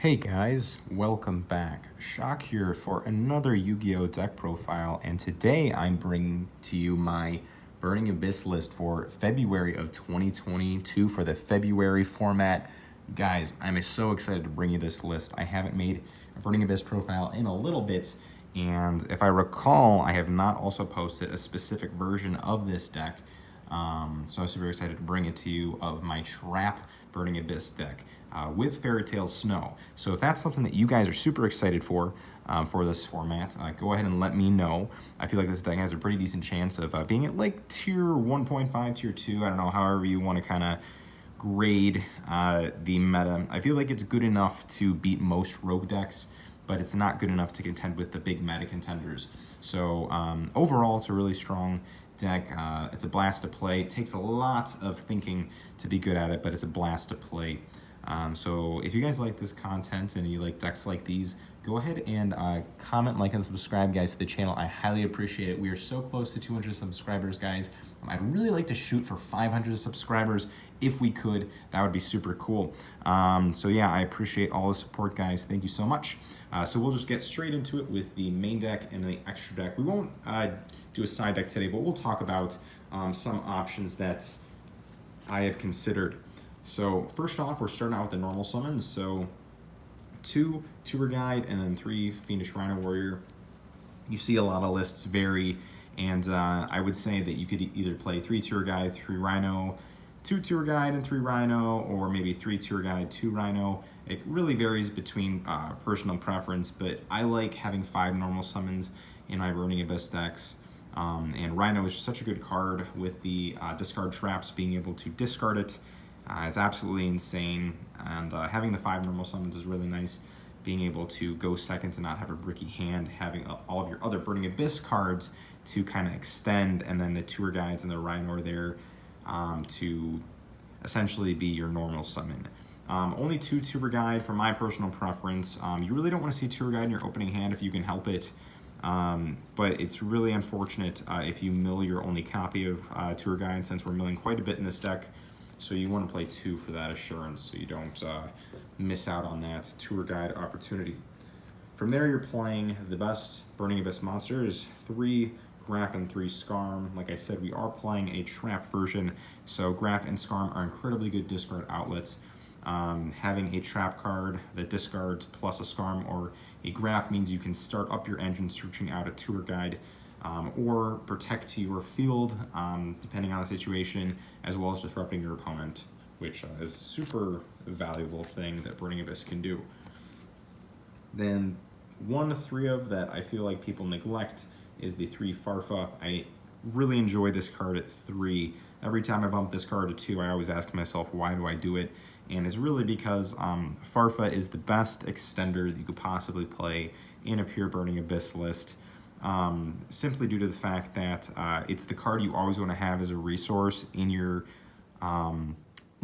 Hey guys, welcome back. Shock here for another Yu-Gi-Oh! Deck profile, and today I'm bringing to you my Burning Abyss list for February of 2022 for the February format. Guys, I'm so excited to bring you this list. I haven't made a Burning Abyss profile in a little bit, and if I recall, I have not also posted a specific version of this deck. So I'm super excited to bring it to you of my Trap Burning Abyss deck with Fairytail Snow. So if that's something that you guys are super excited for this format, go ahead and let me know. I feel like this deck has a pretty decent chance of being at like tier 1.5, tier 2, I don't know, however you want to kind of grade the meta. I feel like it's good enough to beat most rogue decks, but it's not good enough to contend with the big meta contenders. So overall, it's a really strong deck. It's a blast to play. It takes a lot of thinking to be good at it, but it's a blast to play. So if you guys like this content and you like decks like these, go ahead and comment, like, and subscribe, guys, to the channel. I highly appreciate it. We are so close to 200 subscribers, guys. I'd really like to shoot for 500 subscribers if we could. That would be super cool. So yeah, I appreciate all the support, guys. Thank you so much. So we'll just get straight into it with the main deck and the extra deck. We won't do a side deck today, but we'll talk about some options that I have considered. So first off, we're starting out with the normal summons. So 2 Tour Guide and then 3 Fiendish Rhino Warrior. You see a lot of lists vary, and I would say that you could either play 3 Tour Guide, 3 Rhino, 2 Tour Guide and 3 Rhino, or maybe 3 Tour Guide, 2 Rhino. It really varies between personal preference, but I like having 5 normal summons in my Burning Abyss decks. And Rhino is just such a good card with the discard traps, being able to discard it. It's absolutely insane, and having the 5 normal summons is really nice. Being able to go second and not have a bricky hand, having all of your other Burning Abyss cards to kind of extend, and then the Tour Guides and the Rhino are there to essentially be your normal summon. Only 2 Tour Guide for my personal preference. You really don't want to see Tour Guide in your opening hand if you can help it. But it's really unfortunate if you mill your only copy of Tour Guide, since we're milling quite a bit in this deck. So you want to play 2 for that assurance, so you don't miss out on that Tour Guide opportunity. From there, you're playing the best Burning Abyss monsters, 3 Graph and 3 Skarm. Like I said, we are playing a trap version, so Graph and Skarm are incredibly good discard outlets. Having a trap card that discards plus a Skarm or a Graph means you can start up your engine searching out a Tour Guide, or protect your field, depending on the situation, as well as disrupting your opponent, which is a super valuable thing that Burning Abyss can do. Then 1 of 3 of that I feel like people neglect is the 3 Farfa. I really enjoy this card at 3. Every time I bump this card to 2, I always ask myself, why do I do it? And it's really because Farfa is the best extender that you could possibly play in a pure Burning Abyss list. Simply due to the fact that it's the card you always want to have as a resource in your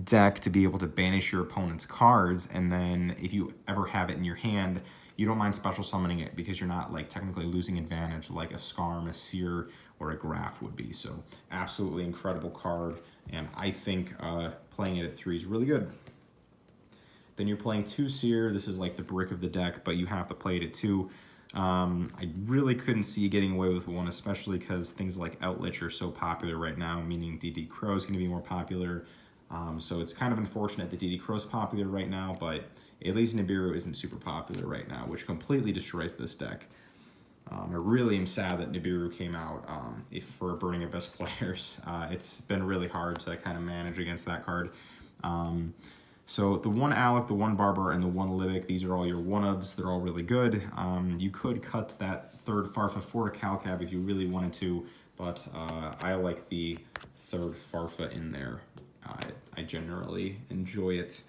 deck to be able to banish your opponent's cards, and then if you ever have it in your hand, you don't mind special summoning it because you're not like technically losing advantage like a Skarm, a Seer, or a Graph would be. So absolutely incredible card, and I think playing it at 3 is really good. Then you're playing 2 Seer. This is like the brick of the deck, but you have to play it at 2. I really couldn't see getting away with 1, especially because things like Outlich are so popular right now, meaning DD Crow is going to be more popular. So it's kind of unfortunate that DD Crow is popular right now, but at least Nibiru isn't super popular right now, which completely destroys this deck. I really am sad that Nibiru came out for Burning Abyss players. It's been really hard to kind of manage against that card. So the 1 Alec, the 1 Barber, and the 1 Libic, these are all your one-ofs. They're all really good. You could cut that 3rd Farfa for a Calcab if you really wanted to, but I like the 3rd Farfa in there. I generally enjoy it.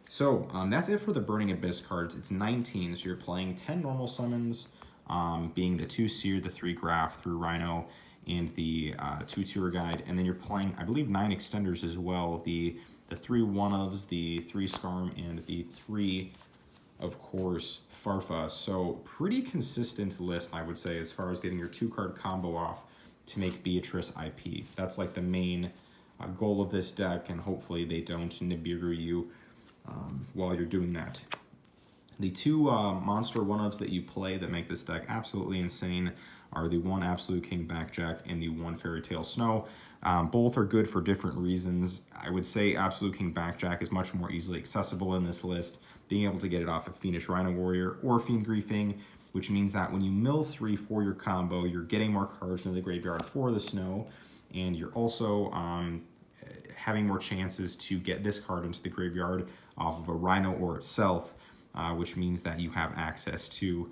So that's it for the Burning Abyss cards. It's 19, so you're playing 10 normal summons, being the 2 Seer, the 3 Graph, 3 Rhino, and the 2 Tour Guide. And then you're playing, I believe, 9 extenders as well. The 3 one-ofs, the 3 Skarm, and the 3, of course, Farfa. So pretty consistent list, I would say, as far as getting your 2-card combo off to make Beatrice IP. That's like the main goal of this deck, and hopefully they don't Nibiru you while you're doing that. The two monster Oneups that you play that make this deck absolutely insane are the one Absolute King Backjack and the one Fairytail Snow. Both are good for different reasons. I would say Absolute King Backjack is much more easily accessible in this list, being able to get it off of Fiendish Rhino Warrior or Fiend Griefing, which means that when you mill 3 for your combo, you're getting more cards into the graveyard for the Snow, and you're also having more chances to get this card into the graveyard off of a Rhino or itself, which means that you have access to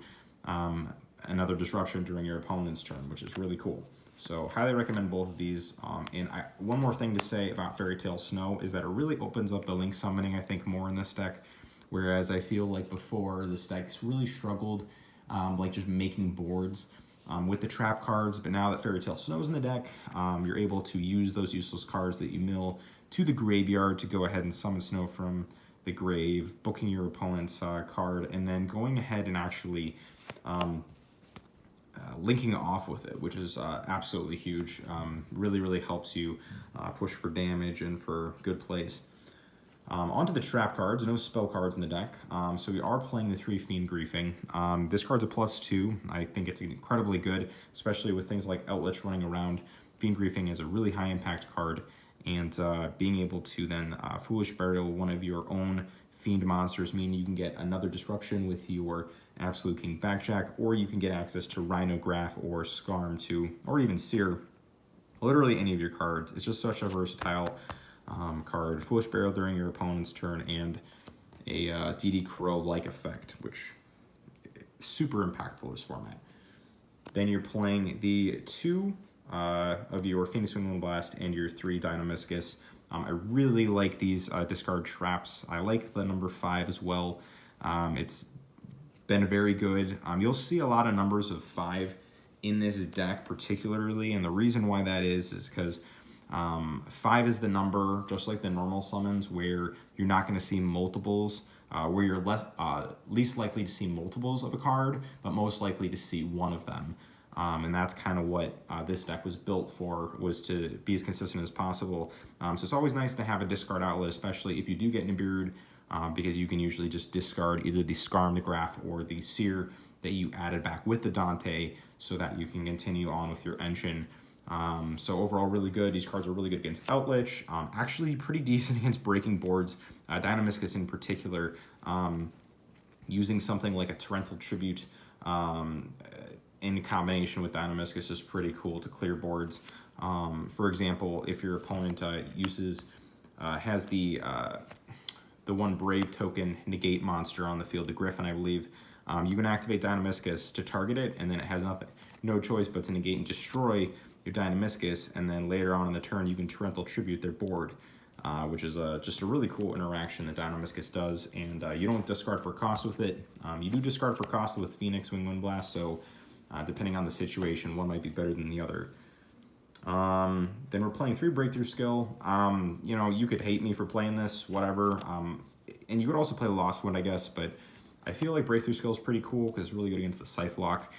another disruption during your opponent's turn, which is really cool. So highly recommend both of these. One more thing to say about Fairytail Snow is that it really opens up the link summoning, I think, more in this deck, whereas I feel like before this deck's really struggled like just making boards with the trap cards, but now that Fairytail Snow's in the deck, you're able to use those useless cards that you mill to the graveyard to go ahead and summon Snow from the grave, booking your opponent's card, and then going ahead and actually linking off with it, which is absolutely huge. Really helps you push for damage and for good plays. Onto the trap cards, no spell cards in the deck. So we are playing the 3 Fiend Griefing. This card's a +2. I think it's incredibly good, especially with things like Outlich running around. Fiend Griefing is a really high impact card, and being able to then Foolish Burial one of your own Fiend monsters, meaning you can get another disruption with your Absolute King Backjack, or you can get access to Rhino Graph or Scarm too, or even Seer. Literally any of your cards. It's just such a versatile card. Foolish Burial during your opponent's turn, and a DD Crow-like effect, which is super impactful this format. Then you're playing the 2 of your Phoenix Wing Blast and your 3 Dynamiscus. I really like these discard traps. I like the number 5 as well. It's been very good. You'll see a lot of numbers of 5 in this deck particularly, and the reason why that is because 5 is the number, just like the normal summons, where you're not going to see multiples, where you're least likely to see multiples of a card, but most likely to see one of them. And that's kind of what this deck was built for, was to be as consistent as possible. So it's always nice to have a discard outlet, especially if you do get Nibirued, because you can usually just discard either the Scarm, the Graph, or the Seer that you added back with the Dante, so that you can continue on with your engine. So overall, really good. These cards are really good against Outlich. Actually pretty decent against breaking boards. Dynamiscus in particular, using something like a Torrential Tribute in combination with Dynamiscus is pretty cool to clear boards. For example, if your opponent has the one Brave token negate monster on the field, the Griffin, I believe, you can activate Dynamiscus to target it, and then it has no choice but to negate and destroy your Dynamiscus, and then later on in the turn you can Torrential Tribute their board, which is just a really cool interaction that Dynamiscus does, and you don't discard for cost with it. You do discard for cost with Phoenix Wing Wind Blast, so depending on the situation, one might be better than the other. Then we're playing 3 Breakthrough Skill. You know, you could hate me for playing this, whatever, and you could also play Lost Wind, I guess, but I feel like Breakthrough Skill is pretty cool because it's really good against the Scythe Lock,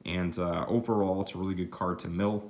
and overall it's a really good card to mill.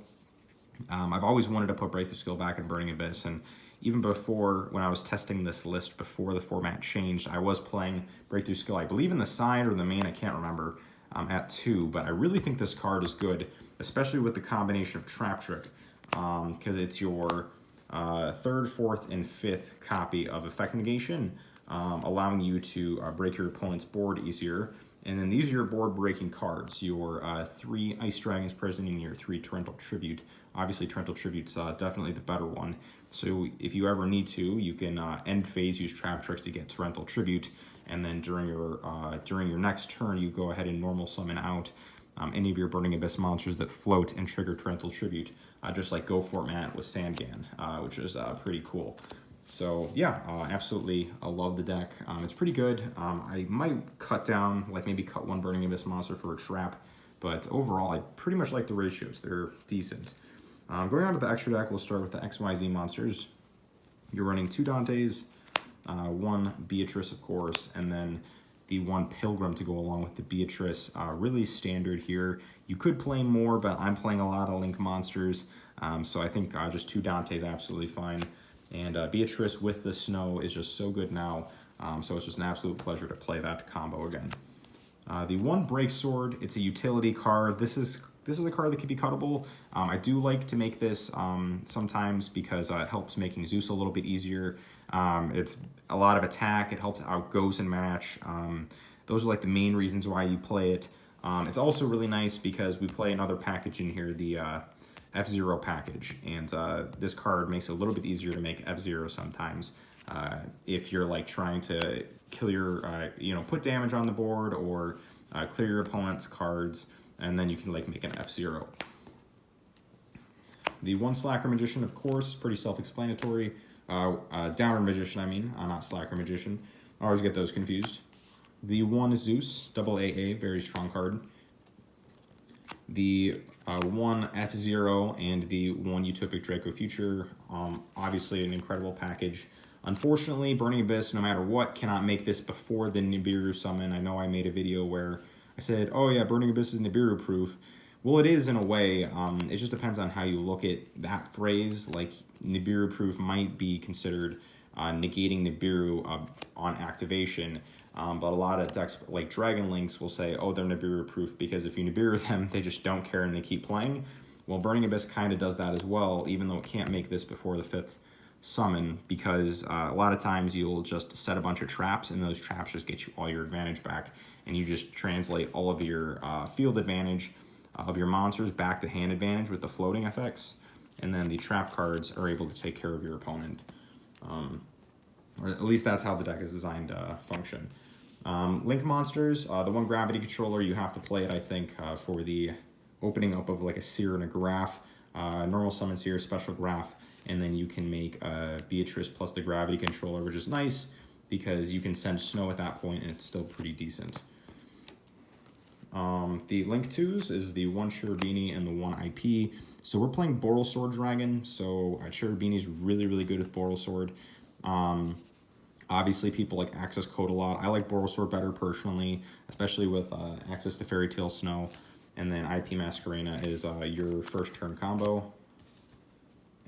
I've always wanted to put Breakthrough Skill back in Burning Abyss, and even before, when I was testing this list before the format changed, I was playing Breakthrough Skill, I believe in the side or the main, I can't remember, at 2, but I really think this card is good, especially with the combination of Trap Trick, because it's your 3rd, 4th, and 5th copy of Effect Negation, allowing you to break your opponent's board easier. And then these are your board breaking cards, your 3 Ice Dragon's Prison and your 3 Torrential Tribute. Obviously Torrential Tribute's definitely the better one. So if you ever need to, you can end phase, use Trap Tricks to get Torrential Tribute, and then during your next turn, you go ahead and normal summon out any of your Burning Abyss monsters that float and trigger Torrential Tribute, just like Go Format with Sandgan, which is pretty cool. So yeah, absolutely, I love the deck. It's pretty good. I might cut down, like maybe cut 1 Burning Abyss monster for a trap, but overall, I pretty much like the ratios. They're decent. Going on to the extra deck, we'll start with the XYZ monsters. You're running 2 Dantes, 1 Beatrice, of course, and then the 1 Pilgrim to go along with the Beatrice. Really standard here. You could play more, but I'm playing a lot of Link monsters, so I think just 2 Dantes absolutely fine. And Beatrice with the Snow is just so good now. So it's just an absolute pleasure to play that combo again. The one break sword, it's a utility card. This is a card that can be cuttable. I do like to make this sometimes because it helps making Zeus a little bit easier. It's a lot of attack. It helps out Ghost and Match. Those are like the main reasons why you play it. It's also really nice because we play another package in here, the F-Zero package, and this card makes it a little bit easier to make F-Zero sometimes. If you're like trying to kill your, put damage on the board or clear your opponent's cards, and then you can like make an F-Zero. The one Slacker Magician, of course, pretty self-explanatory. Downer Magician, I mean, not Slacker Magician. I always get those confused. The one Zeus, double AA, very strong card. The one F-Zero and the one Utopic Draco Future, obviously an incredible package. Unfortunately, Burning Abyss, no matter what, cannot make this before the Nibiru summon. I know I made a video where I said, oh yeah, Burning Abyss is Nibiru proof. Well, it is in a way. It just depends on how you look at that phrase. Like, Nibiru proof might be considered negating Nibiru on activation. But a lot of decks like Dragon Links will say, oh, they're Nibiru proof because if you Nibiru them, they just don't care and they keep playing. Well, Burning Abyss kind of does that as well, even though it can't make this before the 5th summon, because a lot of times you'll just set a bunch of traps and those traps just get you all your advantage back, and you just translate all of your field advantage of your monsters back to hand advantage with the floating effects, and then the trap cards are able to take care of your opponent. Or at least that's how the deck is designed to function. Link monsters, the one gravity controller, you have to play it, I think, for the opening up of like a Seer and a Graph. Normal summon Seer, special Graph, and then you can make Beatrice plus the gravity controller, which is nice because you can send Snow at that point and it's still pretty decent. The Link 2s is the one Cherubini and the one IP. So we're playing Boral Sword Dragon, so Cherubini is really, really good with Boral Sword. Obviously, people like Access Code a lot. I like Boral Sword better personally, especially with access to Fairytail Snow. And then IP Mascarena is your first turn combo.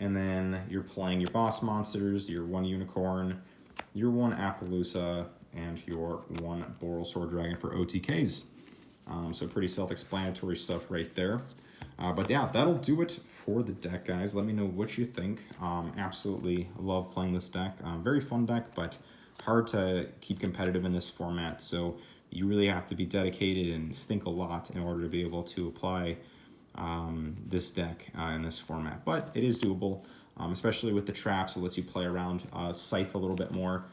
And then you're playing your boss monsters, your one Unicorn, your one Appaloosa, and your one Boral Sword Dragon for OTKs. So pretty self-explanatory stuff right there. But yeah, that'll do it for the deck, guys. Let me know what you think. Absolutely love playing this deck. Very fun deck, but hard to keep competitive in this format. So you really have to be dedicated and think a lot in order to be able to apply this deck in this format. But it is doable, especially with the traps. It lets you play around Scythe a little bit more.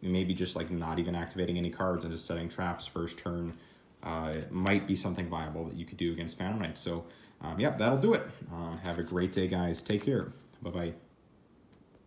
Maybe just like not even activating any cards and just setting traps first turn. It might be something viable that you could do against Phantom Knight. So, yeah, that'll do it. Have a great day, guys. Take care. Bye-bye.